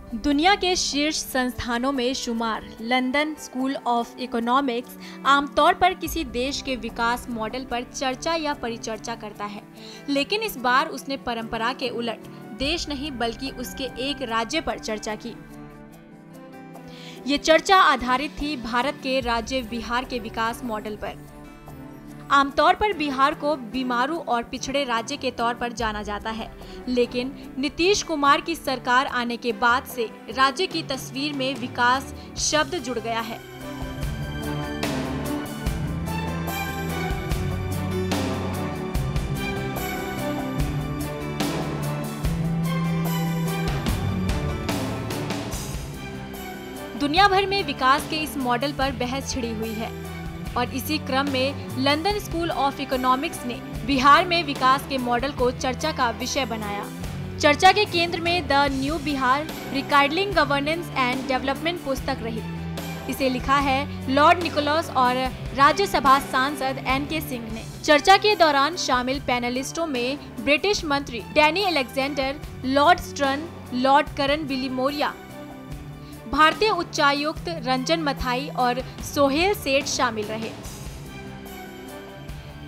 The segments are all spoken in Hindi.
दुनिया के शीर्ष संस्थानों में शुमार लंदन स्कूल ऑफ इकोनॉमिक्स आमतौर पर किसी देश के विकास मॉडल पर चर्चा या परिचर्चा करता है, लेकिन इस बार उसने परंपरा के उलट देश नहीं बल्कि उसके एक राज्य पर चर्चा की। ये चर्चा आधारित थी भारत के राज्य बिहार के विकास मॉडल पर। आमतौर पर बिहार को बीमारू और पिछड़े राज्य के तौर पर जाना जाता है, लेकिन नीतीश कुमार की सरकार आने के बाद से राज्य की तस्वीर में विकास शब्द जुड़ गया है। दुनिया भर में विकास के इस मॉडल पर बहस छिड़ी हुई है और इसी क्रम में लंदन स्कूल ऑफ इकोनॉमिक्स ने बिहार में विकास के मॉडल को चर्चा का विषय बनाया। चर्चा के केंद्र में the new Bihar rekindling governance and development पुस्तक रही। इसे लिखा है लॉर्ड निकोलस और राज्यसभा सांसद NK सिंह ने। चर्चा के दौरान शामिल पैनलिस्टों में ब्रिटिश मंत्री Danny Alexander, lord Stern, lord Karan Bilimoria, भारतीय उच्चायुक्त रंजन मथाई और सोहेल सेठ शामिल रहे।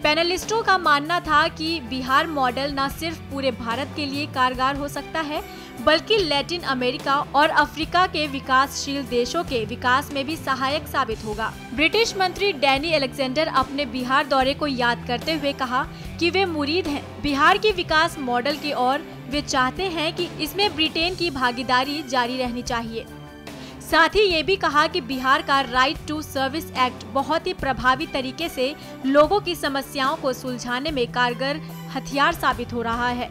पैनलिस्टों का मानना था कि बिहार मॉडल न सिर्फ पूरे भारत के लिए कारगर हो सकता है, बल्कि लैटिन अमेरिका और अफ्रीका के विकासशील देशों के विकास में भी सहायक साबित होगा। ब्रिटिश मंत्री डैनी अलेक्जेंडर अपने बिहार दौरे को याद करते हुए कहा कि वे मुरीद हैं बिहार की विकास मॉडल की और वे चाहते हैं कि इसमें ब्रिटेन की भागीदारी जारी रहनी चाहिए। साथ ही ये भी कहा कि बिहार का राइट टू सर्विस एक्ट बहुत ही प्रभावी तरीके से लोगों की समस्याओं को सुलझाने में कारगर हथियार साबित हो रहा है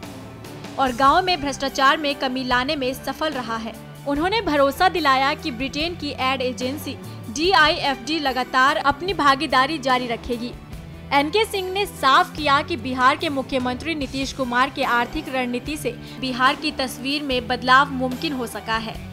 और गांव में भ्रष्टाचार में कमी लाने में सफल रहा है। उन्होंने भरोसा दिलाया कि ब्रिटेन की एड एजेंसी DIFD लगातार अपनी भागीदारी जारी रखेगी। NK सिंह ने साफ किया कि बिहार के मुख्यमंत्री नीतीश कुमार के आर्थिक रणनीति से बिहार की तस्वीर में बदलाव मुमकिन हो सका है।